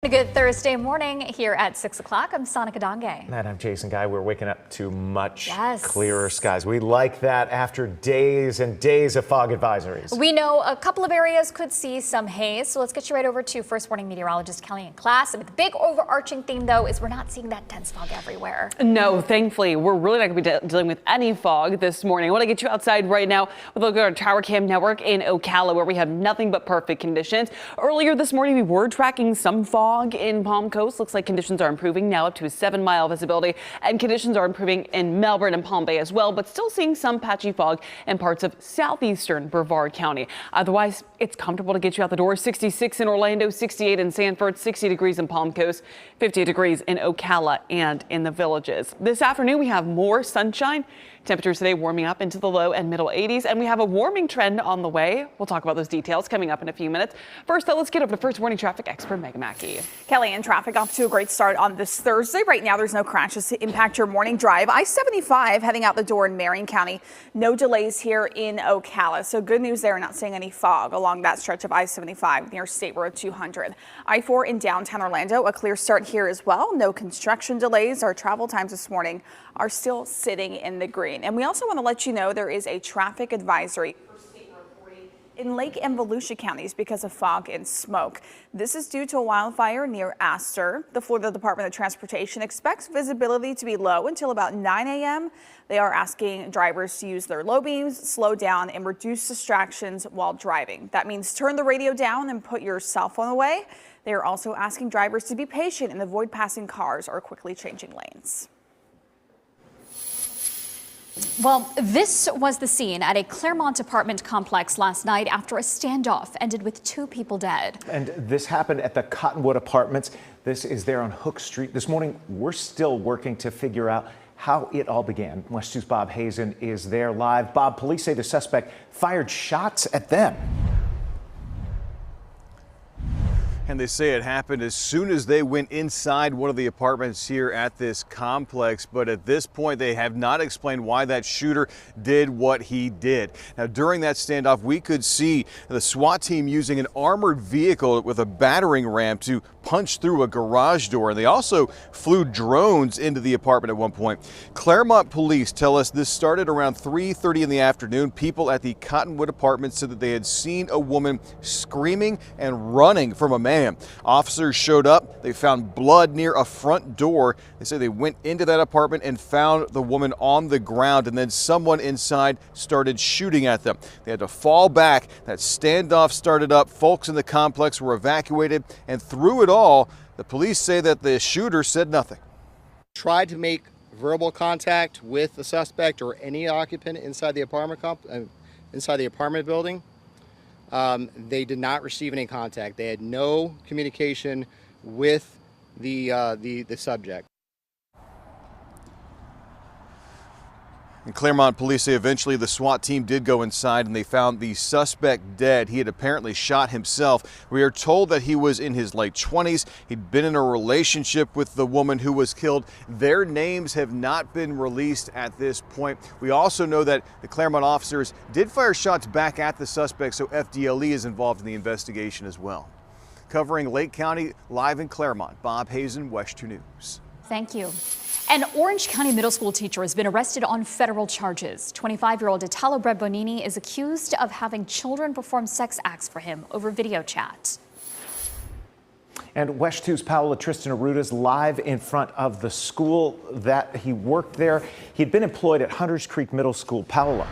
A good Thursday morning here at 6 o'clock. I'm Sonica Donge. And I'm Jason Guy. We're waking up to much clearer skies. We like that after days and days of fog advisories. We know a couple of areas could see some haze, so let's get you right over to First Warning meteorologist Kelly in class. And the big overarching theme, though, is we're not seeing that dense fog everywhere. No, thankfully, we're really not going to be dealing with any fog this morning. I want to get you outside right now with a look at our Tower Cam network in Ocala, where we have nothing but perfect conditions. Earlier this morning, we were tracking some fog in Palm Coast. Looks like conditions are improving now up to a 7-mile visibility, and conditions are improving in Melbourne and Palm Bay as well, but still seeing some patchy fog in parts of southeastern Brevard County. Otherwise, it's comfortable to get you out the door. 66 in Orlando, 68 in Sanford, 60 degrees in Palm Coast, 50 degrees in Ocala and in the Villages. This afternoon, we have more sunshine. Temperatures today warming up into the low and middle 80s, and we have a warming trend on the way. We'll talk about those details coming up in a few minutes. First, though, let's get over to First Warning traffic expert Megan Mackey. Kelly, and traffic off to a great start on this Thursday. Right now, there's no crashes to impact your morning drive. I-75 heading out the door in Marion County. No delays here in Ocala. So good news there, not seeing any fog along that stretch of I-75 near State Road 200. I-4 in downtown Orlando, a clear start here as well. No construction delays. Our travel times this morning are still sitting in the green. And we also want to let you know there is a traffic advisory for State Road 40 in Lake and Volusia counties because of fog and smoke. This is due to a wildfire near Astor. The Florida Department of Transportation expects visibility to be low until about 9 a.m. They are asking drivers to use their low beams, slow down, and reduce distractions while driving. That means turn the radio down and put your cell phone away. They are also asking drivers to be patient and avoid passing cars or quickly changing lanes. Well, this was the scene at a Claremont apartment complex last night after a standoff ended with 2 people dead. And this happened at the Cottonwood Apartments. This is there on Hook Street. This morning, we're still working to figure out how it all began. West 2's Bob Hazen is there live. Bob, police say the suspect fired shots at them. And they say it happened as soon as they went inside one of the apartments here at this complex. But at this point, they have not explained why that shooter did what he did. Now, during that standoff, we could see the SWAT team using an armored vehicle with a battering ram to punch through a garage door. And they also flew drones into the apartment at one point. Claremont police tell us this started around 3:30 in the afternoon. People at the Cottonwood Apartments said that they had seen a woman screaming and running from a man. Officers showed up. They found blood near a front door. They say they went into that apartment and found the woman on the ground, and then someone inside started shooting at them. They had to fall back. That standoff started up. Folks in the complex were evacuated, and through it all, the police say that the shooter said nothing. Tried to make verbal contact with the suspect or any occupant inside the apartment building. They did not receive any contact. They had no communication with the subject. And Claremont police say eventually the SWAT team did go inside and they found the suspect dead. He had apparently shot himself. We are told that he was in his late 20s. He'd been in a relationship with the woman who was killed. Their names have not been released at this point. We also know that the Claremont officers did fire shots back at the suspect, so FDLE is involved in the investigation as well. Covering Lake County, live in Claremont, Bob Hazen, West 2 News. Thank you. An Orange County middle school teacher has been arrested on federal charges. 25-year-old Italo Brett Bonini is accused of having children perform sex acts for him over video chat. And West 2's Paola Tristan Arruda is live in front of the school that he worked there. He'd been employed at Hunters Creek Middle School. Paola.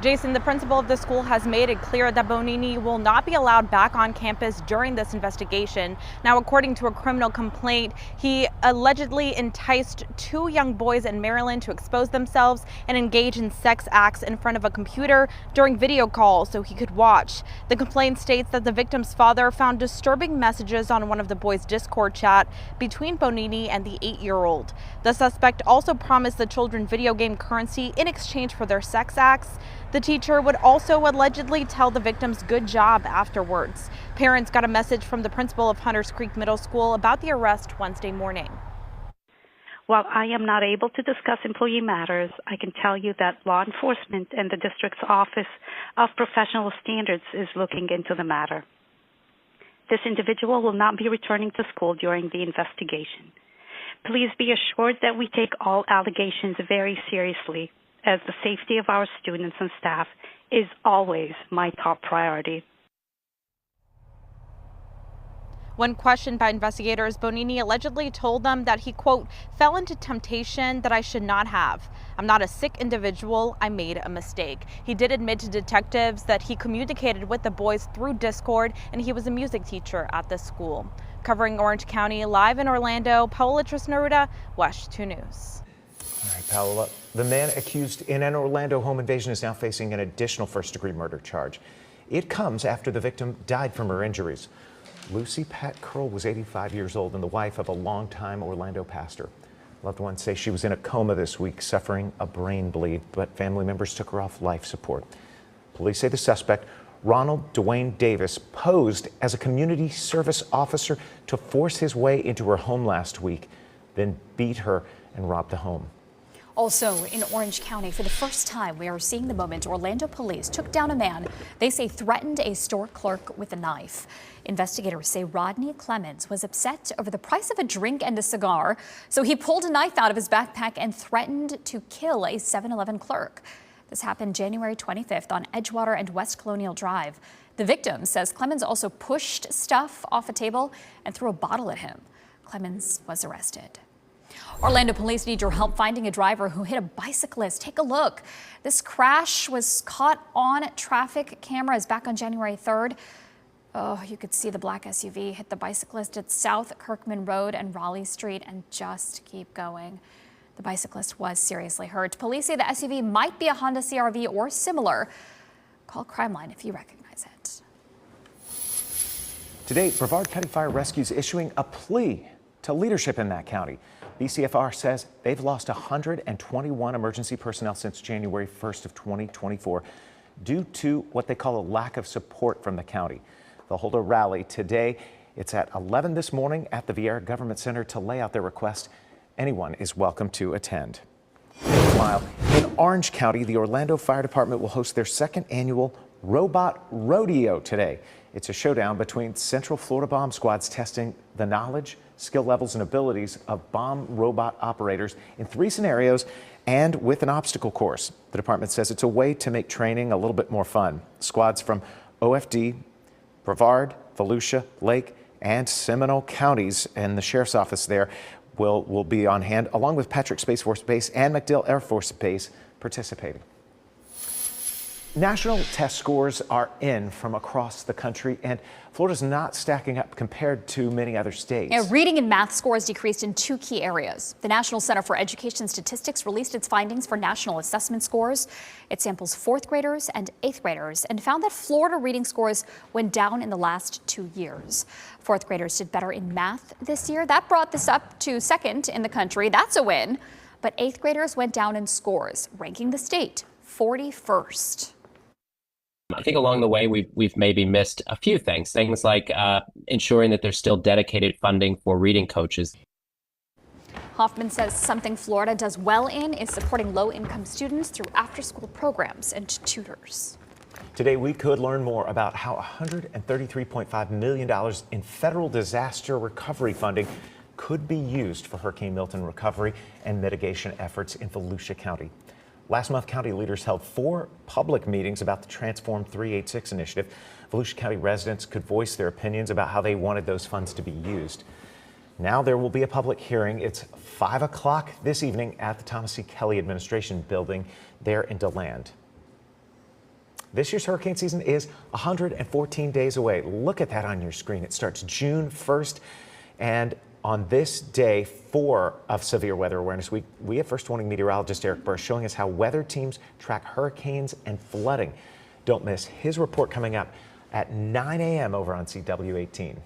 Jason, the principal of the school has made it clear that Bonini will not be allowed back on campus during this investigation. Now, according to a criminal complaint, he allegedly enticed 2 young boys in Maryland to expose themselves and engage in sex acts in front of a computer during video calls so he could watch. The complaint states that the victim's father found disturbing messages on one of the boys' Discord chat between Bonini and the 8-year-old. The suspect also promised the children video game currency in exchange for their sex acts. The teacher would also allegedly tell the victims good job afterwards. Parents got a message from the principal of Hunters Creek Middle School about the arrest Wednesday morning. While I am not able to discuss employee matters, I can tell you that law enforcement and the district's Office of Professional Standards is looking into the matter. This individual will not be returning to school during the investigation. Please be assured that we take all allegations very seriously, as the safety of our students and staff is always my top priority. When questioned by investigators, Bonini allegedly told them that he, quote, fell into temptation that I should not have. I'm not a sick individual. I made a mistake. He did admit to detectives that he communicated with the boys through Discord, and he was a music teacher at the school. Covering Orange County, live in Orlando, Paola Trisnaruda, WESH 2 News. All right, Paola. The man accused in an Orlando home invasion is now facing an additional first-degree murder charge. It comes after the victim died from her injuries. Lucy Pat Curl was 85 years old and the wife of a longtime Orlando pastor. Loved ones say she was in a coma this week, suffering a brain bleed, but family members took her off life support. Police say the suspect, Ronald Dwayne Davis, posed as a community service officer to force his way into her home last week, then beat her and robbed the home. Also in Orange County, for the first time, we are seeing the moment Orlando police took down a man they say threatened a store clerk with a knife. Investigators say Rodney Clemens was upset over the price of a drink and a cigar, so he pulled a knife out of his backpack and threatened to kill a 7-Eleven clerk. This happened January 25th on Edgewater and West Colonial Drive. The victim says Clemens also pushed stuff off a table and threw a bottle at him. Clemens was arrested. Orlando police need your help finding a driver who hit a bicyclist. Take a look. This crash was caught on traffic cameras back on January 3rd. Oh, you could see the black SUV hit the bicyclist at South Kirkman Road and Raleigh Street and just keep going. The bicyclist was seriously hurt. Police say the SUV might be a Honda CR-V or similar. Call Crime Line if you recognize it. Today, Brevard County Fire Rescue is issuing a plea to leadership in that county. BCFR says they've lost 121 emergency personnel since January 1st of 2024 due to what they call a lack of support from the county. They'll hold a rally today. It's at 11 this morning at the Viera Government Center to lay out their request. Anyone is welcome to attend. Meanwhile, in Orange County, the Orlando Fire Department will host their second annual Robot Rodeo today. It's a showdown between Central Florida bomb squads testing the knowledge, skill levels, and abilities of bomb robot operators in 3 scenarios and with an obstacle course. The department says it's a way to make training a little bit more fun. Squads from OFD, Brevard, Volusia, Lake, and Seminole counties and the sheriff's office there will be on hand, along with Patrick Space Force Base and MacDill Air Force Base participating. National test scores are in from across the country, and Florida's not stacking up compared to many other states. Yeah, reading and math scores decreased in 2 key areas. The National Center for Education Statistics released its findings for national assessment scores. It samples 4th graders and 8th graders and found that Florida reading scores went down in the last 2 years. 4th graders did better in math this year. That brought this up to 2nd in the country. That's a win. But 8th graders went down in scores, ranking the state 41st. I think along the way, we've maybe missed a few things like ensuring that there's still dedicated funding for reading coaches. Hoffman says something Florida does well in is supporting low-income students through after-school programs and tutors. Today, we could learn more about how $133.5 million in federal disaster recovery funding could be used for Hurricane Milton recovery and mitigation efforts in Volusia County. Last month, county leaders held 4 public meetings about the Transform 386 initiative. Volusia County residents could voice their opinions about how they wanted those funds to be used. Now there will be a public hearing. It's 5 o'clock this evening at the Thomas C. Kelly Administration Building there in DeLand. This year's hurricane season is 114 days away. Look at that on your screen. It starts June 1st, and on this day 4 of Severe Weather Awareness Week, we have First Warning meteorologist Eric Burr showing us how weather teams track hurricanes and flooding. Don't miss his report coming up at 9 a.m. over on CW18.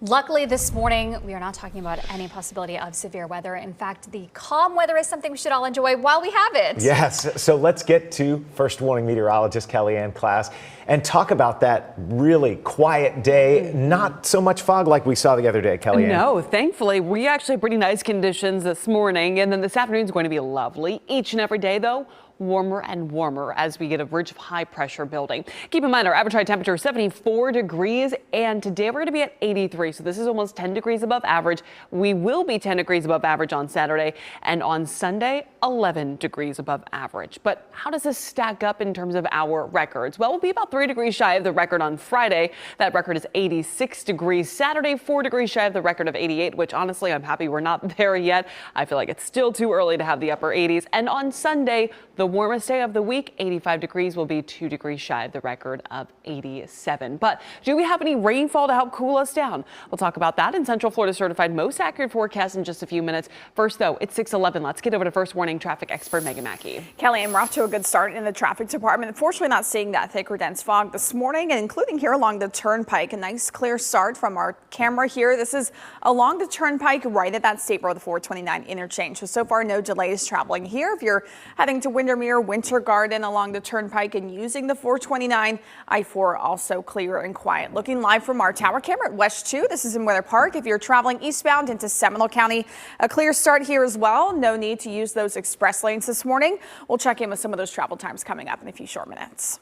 Luckily this morning, we are not talking about any possibility of severe weather. In fact, the calm weather is something we should all enjoy while we have it. Yes, so let's get to First Warning meteorologist Kellyanne Klass and talk about that really quiet day. Not so much fog like we saw the other day, Kellyanne. No, thankfully, we actually have pretty nice conditions this morning, and then this afternoon is going to be lovely. Each and every day, though, warmer and warmer as we get a ridge of high pressure building. Keep in mind our average high temperature is 74 degrees and today we're going to be at 83. So this is almost 10 degrees above average. We will be 10 degrees above average on Saturday and on Sunday 11 degrees above average. But how does this stack up in terms of our records? Well, we'll be about 3 degrees shy of the record on Friday. That record is 86 degrees. Saturday, 4 degrees shy of the record of 88, which honestly, I'm happy we're not there yet. I feel like it's still too early to have the upper 80s. And on Sunday, the warmest day of the week, 85 degrees, will be 2 degrees shy of the record of 87. But do we have any rainfall to help cool us down? We'll talk about that in Central Florida's certified most accurate forecast in just a few minutes. First, though, it's 6:11. Let's get over to First Warning traffic expert Megan Mackey. Kelly, and we're off to a good start in the traffic department. Unfortunately, not seeing that thick or dense fog this morning, and including here along the Turnpike. A nice clear start from our camera here. This is along the Turnpike right at that State Road 429 interchange. So far, no delays traveling here. If you're heading to Windermere, Winter Garden along the Turnpike and using the 429, I-4 also clear and quiet. Looking live from our tower camera at West 2. This is in Weather Park. If you're traveling eastbound into Seminole County, a clear start here as well. No need to use those express lanes this morning. We'll check in with some of those travel times coming up in a few short minutes.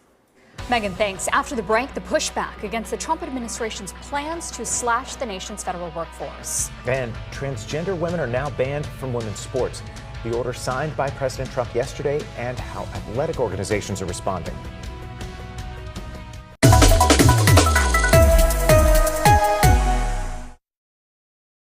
Megan, thanks. After the break, the pushback against the Trump administration's plans to slash the nation's federal workforce. And transgender women are now banned from women's sports. The order signed by President Trump yesterday and how athletic organizations are responding.